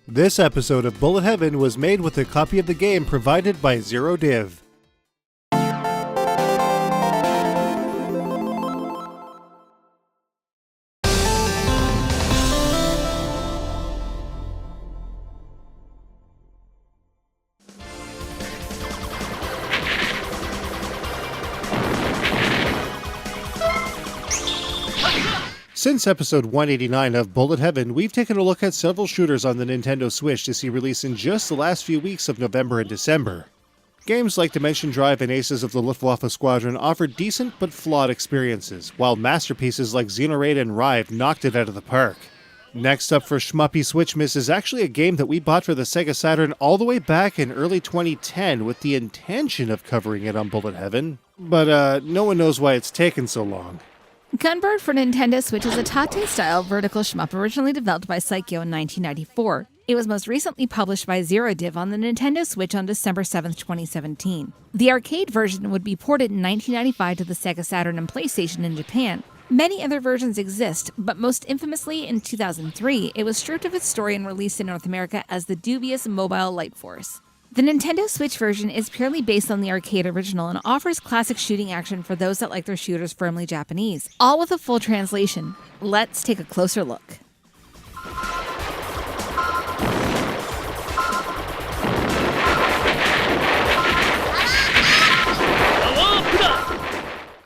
This episode of Bullet Heaven was made with a copy of the game provided by ZeroDiv. Since episode 189 of Bullet Heaven, we've taken a look at several shooters on the Nintendo Switch to see release in just the last few weeks of November and December. Games like Dimension Drive and Aces of the Luftwaffe Squadron offered decent but flawed experiences, while masterpieces like Xenoraid and Rive knocked it out of the park. Next up for Shmuppy Switchmas is actually a game that we bought for the Sega Saturn all the way back in early 2010 with the intention of covering it on Bullet Heaven, but no one knows why it's taken so long. Gunbird for Nintendo Switch is a Tate-style vertical shmup originally developed by Psycho in 1994. It was most recently published by ZeroDiv on the Nintendo Switch on December 7, 2017. The arcade version would be ported in 1995 to the Sega Saturn and PlayStation in Japan. Many other versions exist, but most infamously in 2003, it was stripped of its story and released in North America as the dubious Mobile Light Force. The Nintendo Switch version is purely based on the arcade original and offers classic shooting action for those that like their shooters firmly Japanese, all with a full translation. Let's take a closer look.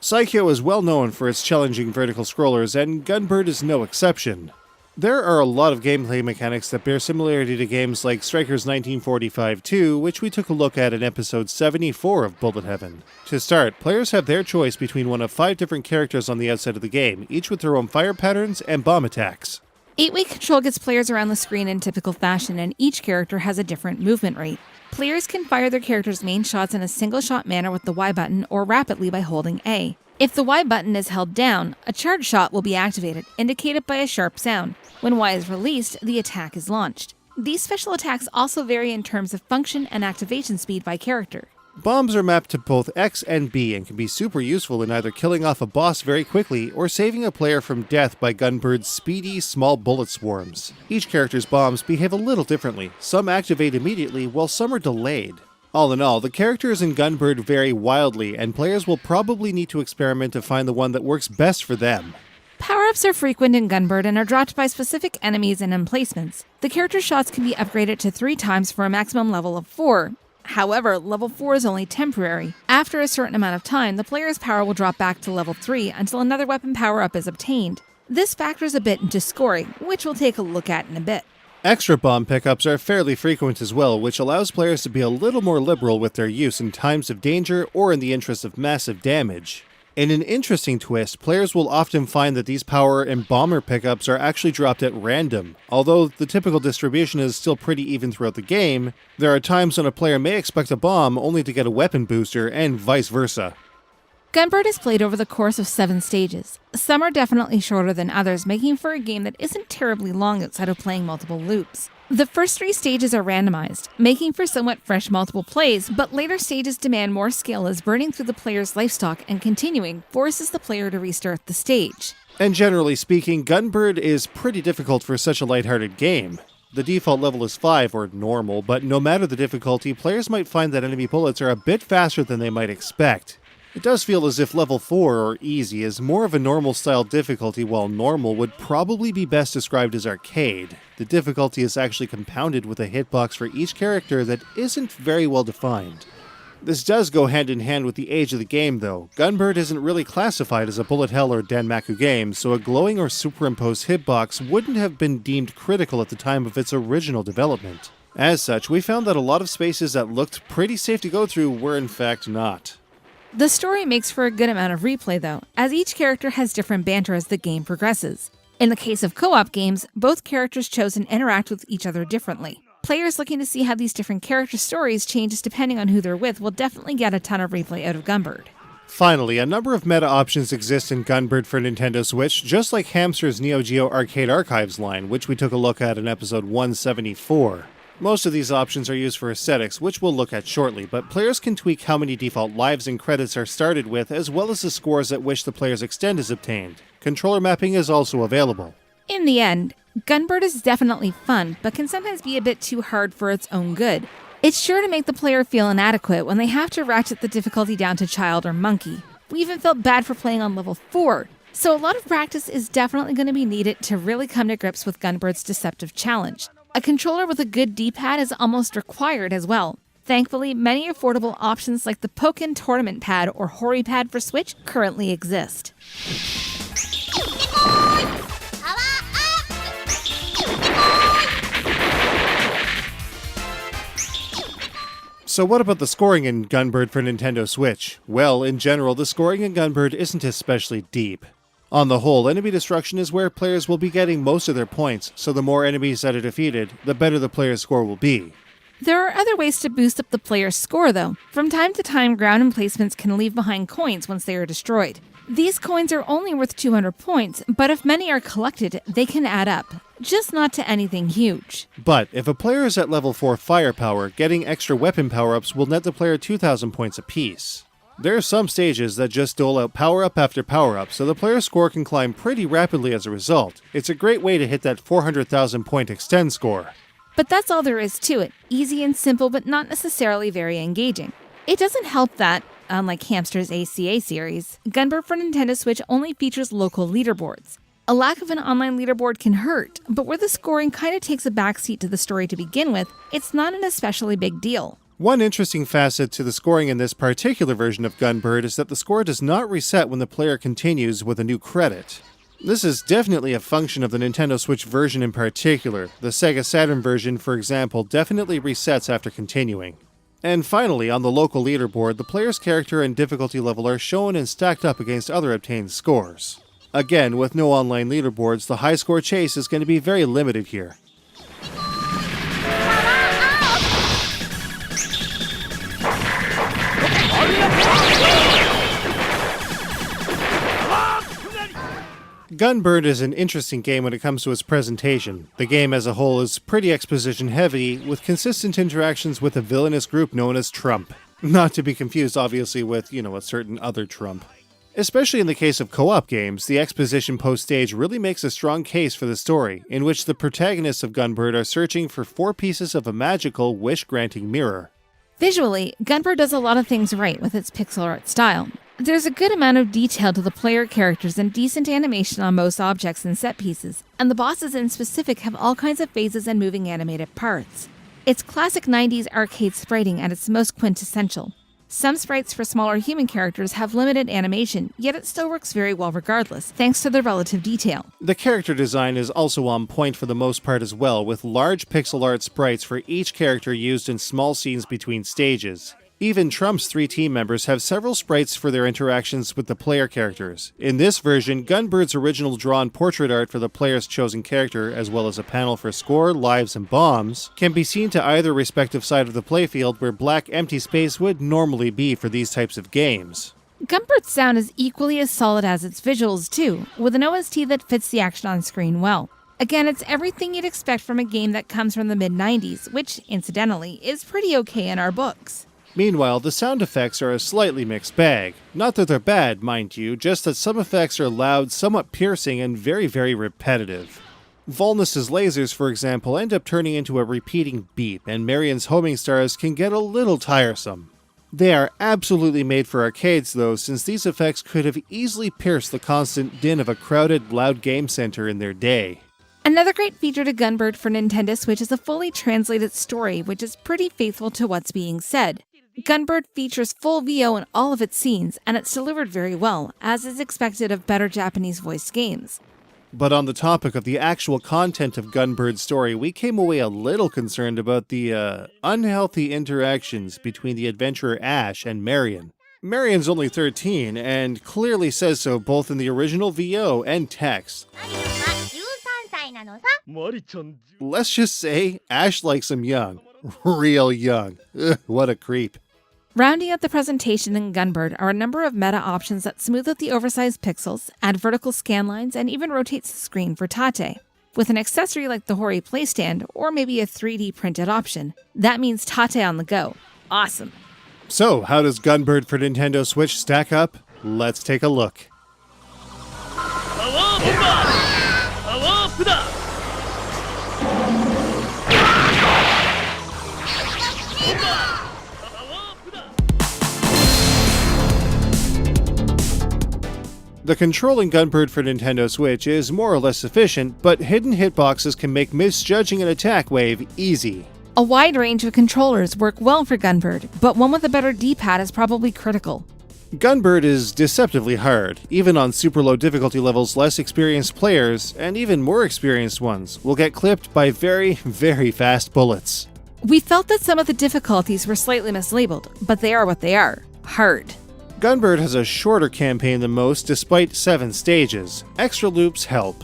Psycho is well known for its challenging vertical scrollers, and Gunbird is no exception. There are a lot of gameplay mechanics that bear similarity to games like Strikers 1945-2, which we took a look at in episode 74 of Bullet Heaven. To start, players have their choice between one of 5 different characters on the outside of the game, each with their own fire patterns and bomb attacks. 8-way control gets players around the screen in typical fashion, and each character has a different movement rate. Players can fire their character's main shots in a single-shot manner with the Y button or rapidly by holding A. If the Y button is held down, a charge shot will be activated, indicated by a sharp sound. When Y is released, the attack is launched. These special attacks also vary in terms of function and activation speed by character. Bombs are mapped to both X and B and can be super useful in either killing off a boss very quickly or saving a player from death by Gunbird's speedy, small bullet swarms. Each character's bombs behave a little differently. Some activate immediately, while some are delayed. All in all, the characters in Gunbird vary wildly, and players will probably need to experiment to find the one that works best for them. Power-ups are frequent in Gunbird and are dropped by specific enemies and emplacements. The character's shots can be upgraded to 3 times for a maximum level of 4. However, level 4 is only temporary. After a certain amount of time, the player's power will drop back to level 3 until another weapon power-up is obtained. This factors a bit into scoring, which we'll take a look at in a bit. Extra bomb pickups are fairly frequent as well, which allows players to be a little more liberal with their use in times of danger or in the interest of massive damage. In an interesting twist, players will often find that these power and bomber pickups are actually dropped at random. Although the typical distribution is still pretty even throughout the game, there are times when a player may expect a bomb only to get a weapon booster, and vice versa. Gunbird is played over the course of 7 stages. Some are definitely shorter than others, making for a game that isn't terribly long outside of playing multiple loops. The first 3 stages are randomized, making for somewhat fresh multiple plays, but later stages demand more skill as burning through the player's lifestock and continuing forces the player to restart the stage. And generally speaking, Gunbird is pretty difficult for such a lighthearted game. The default level is 5, or normal, but no matter the difficulty, players might find that enemy bullets are a bit faster than they might expect. It does feel as if level 4, or easy, is more of a normal style difficulty, while normal would probably be best described as arcade. The difficulty is actually compounded with a hitbox for each character that isn't very well defined. This does go hand in hand with the age of the game though. Gunbird isn't really classified as a bullet hell or Danmaku game, so a glowing or superimposed hitbox wouldn't have been deemed critical at the time of its original development. As such, we found that a lot of spaces that looked pretty safe to go through were in fact not. The story makes for a good amount of replay though, as each character has different banter as the game progresses. In the case of co-op games, both characters chosen interact with each other differently. Players looking to see how these different character stories changes depending on who they're with will definitely get a ton of replay out of Gunbird. Finally, a number of meta options exist in Gunbird for Nintendo Switch, just like Hamster's Neo Geo Arcade Archives line, which we took a look at in episode 174. Most of these options are used for aesthetics, which we'll look at shortly, but players can tweak how many default lives and credits are started with, as well as the scores at which the player's extend is obtained. Controller mapping is also available. In the end, Gunbird is definitely fun, but can sometimes be a bit too hard for its own good. It's sure to make the player feel inadequate when they have to ratchet the difficulty down to child or monkey. We even felt bad for playing on level 4, so a lot of practice is definitely going to be needed to really come to grips with Gunbird's deceptive challenge. A controller with a good D-pad is almost required as well. Thankfully, many affordable options like the Pokken Tournament Pad or Hori Pad for Switch currently exist. So what about the scoring in Gunbird for Nintendo Switch? Well, in general, the scoring in Gunbird isn't especially deep. On the whole, enemy destruction is where players will be getting most of their points, so the more enemies that are defeated, the better the player's score will be. There are other ways to boost up the player's score, though. From time to time, ground emplacements can leave behind coins once they are destroyed. These coins are only worth 200 points, but if many are collected, they can add up. Just not to anything huge. But if a player is at level 4 firepower, getting extra weapon power-ups will net the player 2,000 points apiece. There are some stages that just dole out power-up after power-up, so the player's score can climb pretty rapidly as a result. It's a great way to hit that 400,000 point extend score. But that's all there is to it. Easy and simple, but not necessarily very engaging. It doesn't help that, unlike Hamster's ACA series, Gunbird for Nintendo Switch only features local leaderboards. A lack of an online leaderboard can hurt, but where the scoring kind of takes a backseat to the story to begin with, it's not an especially big deal. One interesting facet to the scoring in this particular version of Gunbird is that the score does not reset when the player continues with a new credit. This is definitely a function of the Nintendo Switch version in particular. The Sega Saturn version, for example, definitely resets after continuing. And finally, on the local leaderboard, the player's character and difficulty level are shown and stacked up against other obtained scores. Again, with no online leaderboards, the high score chase is going to be very limited here. Gunbird is an interesting game when it comes to its presentation. The game as a whole is pretty exposition heavy, with consistent interactions with a villainous group known as Trump. Not to be confused, obviously, with, a certain other Trump. Especially in the case of co-op games, the exposition post-stage really makes a strong case for the story, in which the protagonists of Gunbird are searching for 4 pieces of a magical, wish-granting mirror. Visually, Gunbird does a lot of things right with its pixel art style. There's a good amount of detail to the player characters and decent animation on most objects and set pieces, and the bosses in specific have all kinds of phases and moving animated parts. It's classic 90s arcade spriting at its most quintessential. Some sprites for smaller human characters have limited animation, yet it still works very well regardless, thanks to the relative detail. The character design is also on point for the most part as well, with large pixel art sprites for each character used in small scenes between stages. Even Trump's 3 team members have several sprites for their interactions with the player characters. In this version, Gunbird's original drawn portrait art for the player's chosen character, as well as a panel for score, lives, and bombs, can be seen to either respective side of the playfield where black empty space would normally be for these types of games. Gunbird's sound is equally as solid as its visuals too, with an OST that fits the action on screen well. Again, it's everything you'd expect from a game that comes from the mid-90s, which, incidentally, is pretty okay in our books. Meanwhile, the sound effects are a slightly mixed bag. Not that they're bad, mind you, just that some effects are loud, somewhat piercing, and very, very repetitive. Volnus's lasers, for example, end up turning into a repeating beep, and Marion's homing stars can get a little tiresome. They are absolutely made for arcades though, since these effects could have easily pierced the constant din of a crowded, loud game center in their day. Another great feature to Gunbird for Nintendo Switch is a fully translated story, which is pretty faithful to what's being said. Gunbird features full VO in all of its scenes, and it's delivered very well, as is expected of better Japanese-voiced games. But on the topic of the actual content of Gunbird's story, we came away a little concerned about the unhealthy interactions between the adventurer Ash and Marion. Marion's only 13, and clearly says so both in the original VO and text. Let's just say, Ash likes him young. Real young. Ugh, what a creep. Rounding out the presentation in Gunbird are a number of meta options that smooth out the oversized pixels, add vertical scan lines, and even rotates the screen for Tate. With an accessory like the Hori playstand, or maybe a 3D printed option, that means Tate on the go. Awesome. So, how does Gunbird for Nintendo Switch stack up? Let's take a look. The control in Gunbird for Nintendo Switch is more or less sufficient, but hidden hitboxes can make misjudging an attack wave easy. A wide range of controllers work well for Gunbird, but one with a better D-pad is probably critical. Gunbird is deceptively hard. Even on super low difficulty levels, less experienced players, and even more experienced ones, will get clipped by very, very fast bullets. We felt that some of the difficulties were slightly mislabeled, but they are what they are: hard. Gunbird has a shorter campaign than most despite 7 stages. Extra loops help.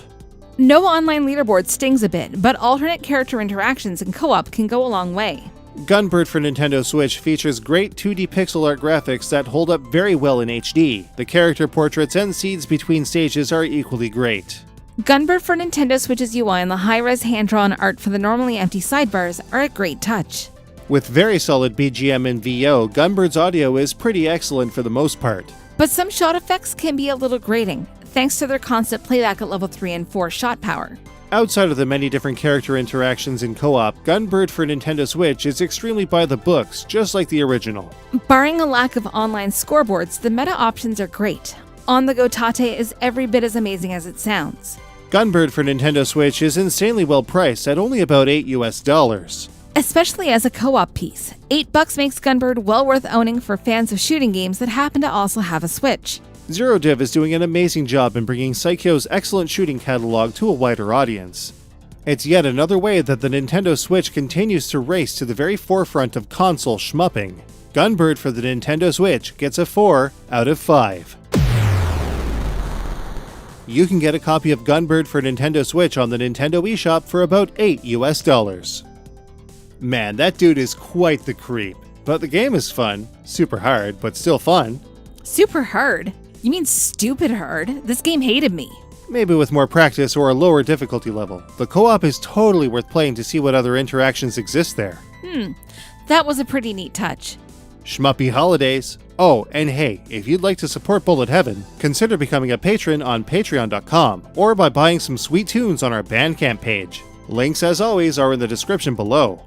No online leaderboard stings a bit, but alternate character interactions and co-op can go a long way. Gunbird for Nintendo Switch features great 2D pixel art graphics that hold up very well in HD. The character portraits and seeds between stages are equally great. Gunbird for Nintendo Switch's UI and the high-res hand-drawn art for the normally empty sidebars are a great touch. With very solid BGM and VO, Gunbird's audio is pretty excellent for the most part. But some shot effects can be a little grating, thanks to their constant playback at level 3 and 4 shot power. Outside of the many different character interactions in co-op, Gunbird for Nintendo Switch is extremely by the books, just like the original. Barring a lack of online scoreboards, the meta options are great. On-the-go Tate is every bit as amazing as it sounds. Gunbird for Nintendo Switch is insanely well priced at only about $8. Especially as a co-op piece, $8 makes Gunbird well worth owning for fans of shooting games that happen to also have a Switch. Zero Div is doing an amazing job in bringing Psycho's excellent shooting catalog to a wider audience. It's yet another way that the Nintendo Switch continues to race to the very forefront of console shmupping. Gunbird for the Nintendo Switch gets a 4 out of 5. You can get a copy of Gunbird for Nintendo Switch on the Nintendo eShop for about $8. Man, that dude is quite the creep. But the game is fun. Super hard, but still fun. Super hard? You mean stupid hard? This game hated me. Maybe with more practice or a lower difficulty level. The co-op is totally worth playing to see what other interactions exist there. That was a pretty neat touch. Shmuppy Holidays. Oh, and hey, if you'd like to support Bullet Heaven, consider becoming a patron on patreon.com or by buying some sweet tunes on our Bandcamp page. Links, as always, are in the description below.